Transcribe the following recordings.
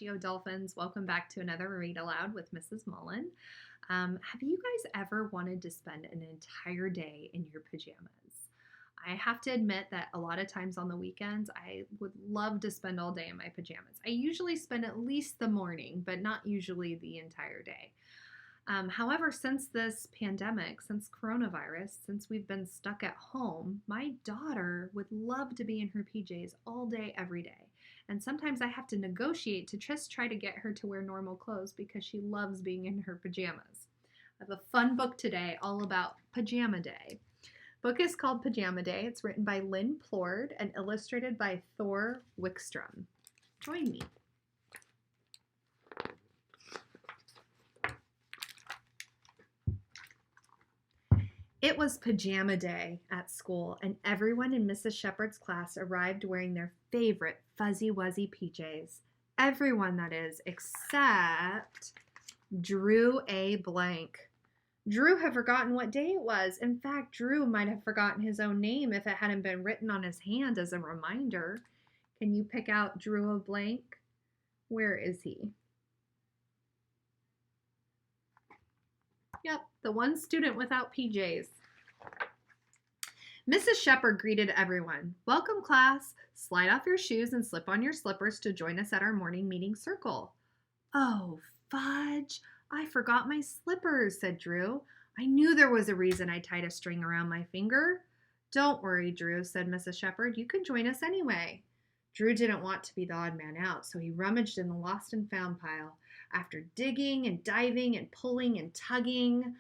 Geo Dolphins. Welcome back to another Read Aloud with Mrs. Mullen. Have you guys ever wanted to spend an entire day in your pajamas? I have to admit that a lot of times on the weekends, I would love to spend all day in my pajamas. I usually spend at least the morning, but not usually the entire day. However, since this pandemic, since coronavirus, since we've been stuck at home, my daughter would love to be in her PJs all day, every day. And sometimes I have to negotiate to just try to get her to wear normal clothes because she loves being in her pajamas. I have a fun book today all about Pajama Day. Book is called Pajama Day. It's written by Lynn Plord and illustrated by Thor Wickstrom. Join me. It was pajama day at school, and everyone in Mrs. Shepherd's class arrived wearing their favorite fuzzy wuzzy PJs. Everyone, that is, except Drew A. Blank. Drew had forgotten what day it was. In fact, Drew might have forgotten his own name if it hadn't been written on his hand as a reminder. Can you pick out Drew A. Blank? Where is he? Yep, the one student without PJs. Mrs. Shepherd greeted everyone. Welcome, class. Slide off your shoes and slip on your slippers to join us at our morning meeting circle. Oh, fudge. I forgot my slippers, said Drew. I knew there was a reason I tied a string around my finger. Don't worry, Drew, said Mrs. Shepherd. You can join us anyway. Drew didn't want to be the odd man out, so he rummaged in the lost and found pile. After digging and diving and pulling and tugging,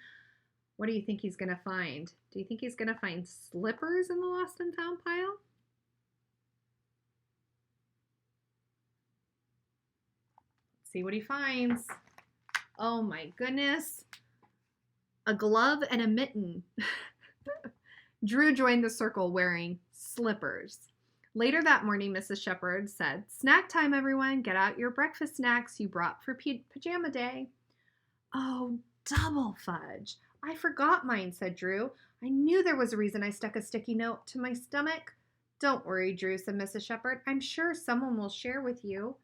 what do you think he's going to find? Do you think he's going to find slippers in the lost and found pile? Let's see what he finds. Oh my goodness. A glove and a mitten. Drew joined the circle wearing slippers. Later that morning, Mrs. Shepherd said, Snack time, everyone. Get out your breakfast snacks you brought for Pajama Day. Oh, double fudge. I forgot mine, said Drew. I knew there was a reason I stuck a sticky note to my stomach. Don't worry, Drew, said Mrs. Shepherd. I'm sure someone will share with you.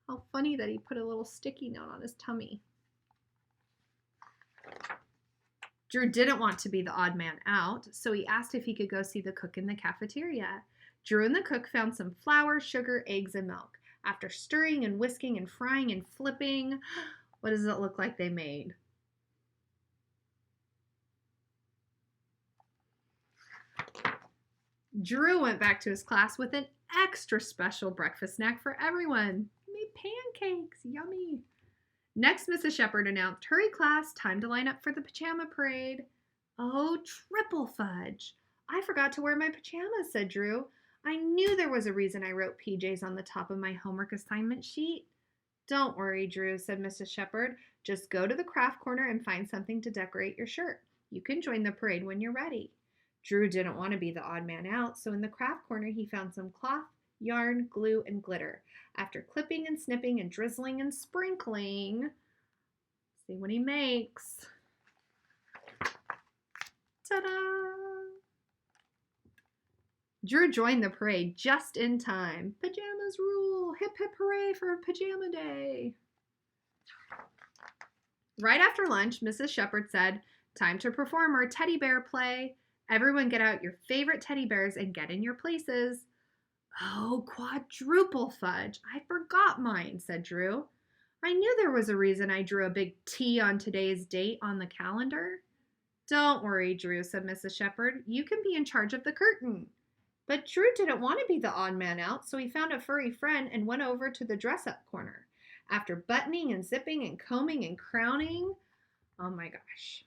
How funny that he put a little sticky note on his tummy. Drew didn't want to be the odd man out, so he asked if he could go see the cook in the cafeteria. Drew and the cook found some flour, sugar, eggs, and milk. After stirring and whisking and frying and flipping, what does it look like they made? Drew went back to his class with an extra special breakfast snack for everyone. He made pancakes. Yummy. Next, Mrs. Shepherd announced, Hurry, class, time to line up for the pajama parade. Oh, triple fudge. I forgot to wear my pajamas, said Drew. I knew there was a reason I wrote PJs on the top of my homework assignment sheet. Don't worry, Drew, said Mrs. Shepherd. Just go to the craft corner and find something to decorate your shirt. You can join the parade when you're ready. Drew didn't want to be the odd man out, so in the craft corner he found some cloth, yarn, glue, and glitter. After clipping and snipping and drizzling and sprinkling, see what he makes. Ta-da! Drew joined the parade just in time. Pajamas rule! Hip hip hooray for Pajama Day! Right after lunch, Mrs. Shepherd said, Time to perform our teddy bear play. Everyone get out your favorite teddy bears and get in your places. Oh, quadruple fudge. I forgot mine, said Drew. I knew there was a reason I drew a big T on today's date on the calendar. Don't worry, Drew, said Mrs. Shepherd. You can be in charge of the curtain. But Drew didn't want to be the odd man out, so he found a furry friend and went over to the dress-up corner. After buttoning and zipping and combing and crowning, oh my gosh,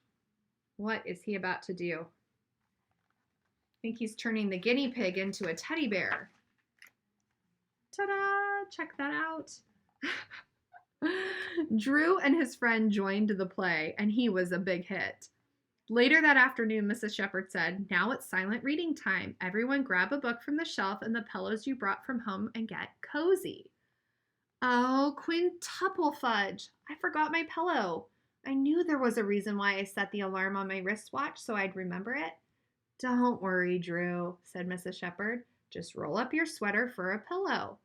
what is he about to do? I think he's turning the guinea pig into a teddy bear. Ta-da! Check that out. Drew and his friend joined the play, and he was a big hit. Later that afternoon, Mrs. Shepherd said, Now it's silent reading time. Everyone grab a book from the shelf and the pillows you brought from home and get cozy. Oh, quintuple fudge. I forgot my pillow. I knew there was a reason why I set the alarm on my wristwatch so I'd remember it. Don't worry, Drew, said Mrs. Shepherd. Just roll up your sweater for a pillow.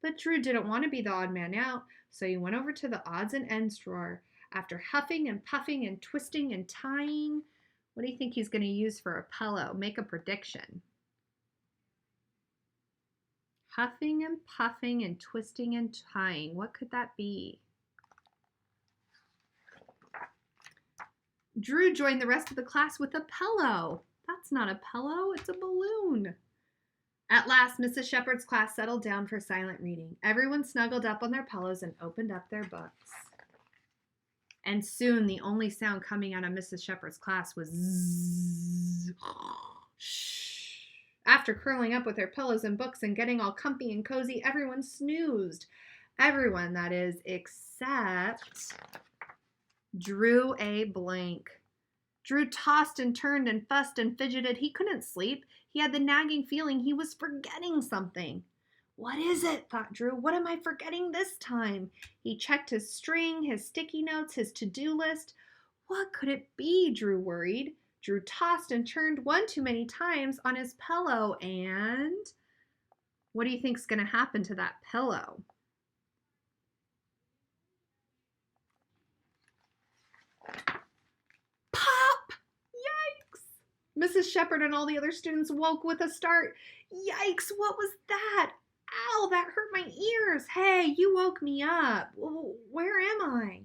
But Drew didn't want to be the odd man out, so he went over to the odds and ends drawer. After huffing and puffing and twisting and tying, what do you think he's going to use for a pillow? Make a prediction. Huffing and puffing and twisting and tying. What could that be? Drew joined the rest of the class with a pillow. That's not a pillow, it's a balloon. At last, Mrs. Shepherd's class settled down for silent reading. Everyone snuggled up on their pillows and opened up their books. And soon the only sound coming out of Mrs. Shepherd's class was zzz. Shh. After curling up with their pillows and books and getting all comfy and cozy, everyone snoozed. Everyone, that is, except Drew A. Blank. Drew tossed and turned and fussed and fidgeted. He couldn't sleep. He had the nagging feeling he was forgetting something. What is it? Thought Drew. What am I forgetting this time? He checked his string, his sticky notes, his to-do list. What could it be? Drew worried. Drew tossed and turned one too many times on his pillow, and what do you think's going to happen to that pillow? Pop! Yikes! Mrs. Shepherd and all the other students woke with a start. Yikes, what was that? Ow, that hurt my ears. Hey, you woke me up. Where am I?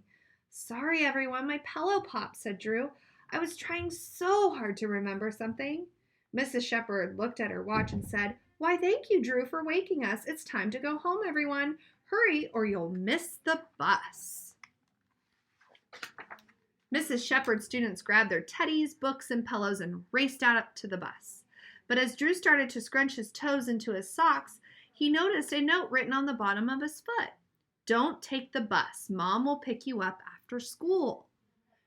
Sorry, everyone, my pillow popped, said Drew. I was trying so hard to remember something. Mrs. Shepherd looked at her watch and said, Why, thank you, Drew, for waking us. It's time to go home, everyone. Hurry, or you'll miss the bus. Mrs. Shepherd's students grabbed their teddies, books, and pillows and raced out up to the bus. But as Drew started to scrunch his toes into his socks, he noticed a note written on the bottom of his foot. Don't take the bus. Mom will pick you up after school.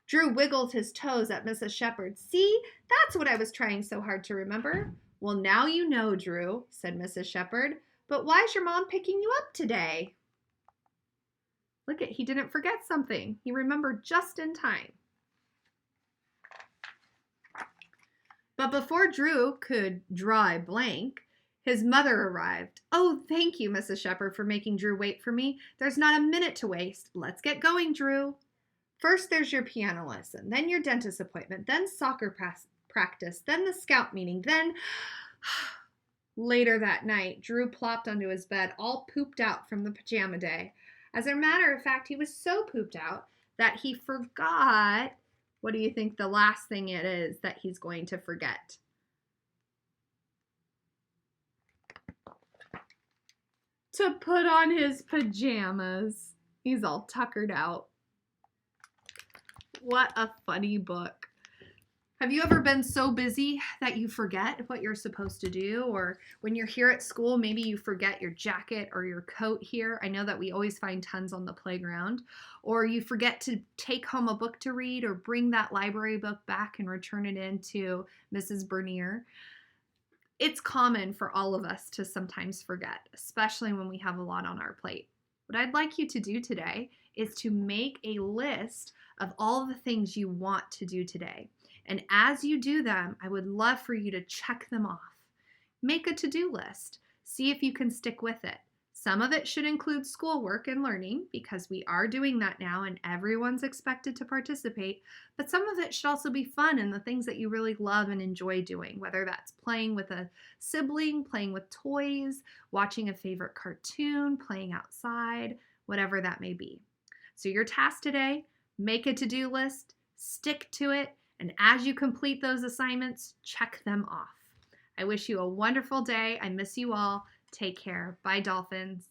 Drew wiggled his toes at Mrs. Shepherd. See, that's what I was trying so hard to remember. Well, now you know, Drew, said Mrs. Shepherd. But why's your mom picking you up today? Look, he didn't forget something. He remembered just in time. But before Drew could draw a blank, his mother arrived. Oh, thank you, Mrs. Shepherd, for making Drew wait for me. There's not a minute to waste. Let's get going, Drew. First, there's your piano lesson, then your dentist appointment, then soccer practice, then the scout meeting, then... Later that night, Drew plopped onto his bed, all pooped out from the pajama day. As a matter of fact, he was so pooped out that he forgot... What do you think the last thing it is that he's going to forget? To put on his pajamas. He's all tuckered out. What a funny book. Have you ever been so busy that you forget what you're supposed to do? Or when you're here at school, maybe you forget your jacket or your coat here. I know that we always find tons on the playground. Or you forget to take home a book to read or bring that library book back and return it in to Mrs. Bernier. It's common for all of us to sometimes forget, especially when we have a lot on our plate. What I'd like you to do today is to make a list of all the things you want to do today. And as you do them, I would love for you to check them off. Make a to-do list. See if you can stick with it. Some of it should include schoolwork and learning because we are doing that now and everyone's expected to participate. But some of it should also be fun and the things that you really love and enjoy doing, whether that's playing with a sibling, playing with toys, watching a favorite cartoon, playing outside, whatever that may be. So your task today, make a to-do list, stick to it, and as you complete those assignments, check them off. I wish you a wonderful day. I miss you all. Take care. Bye, Dolphins.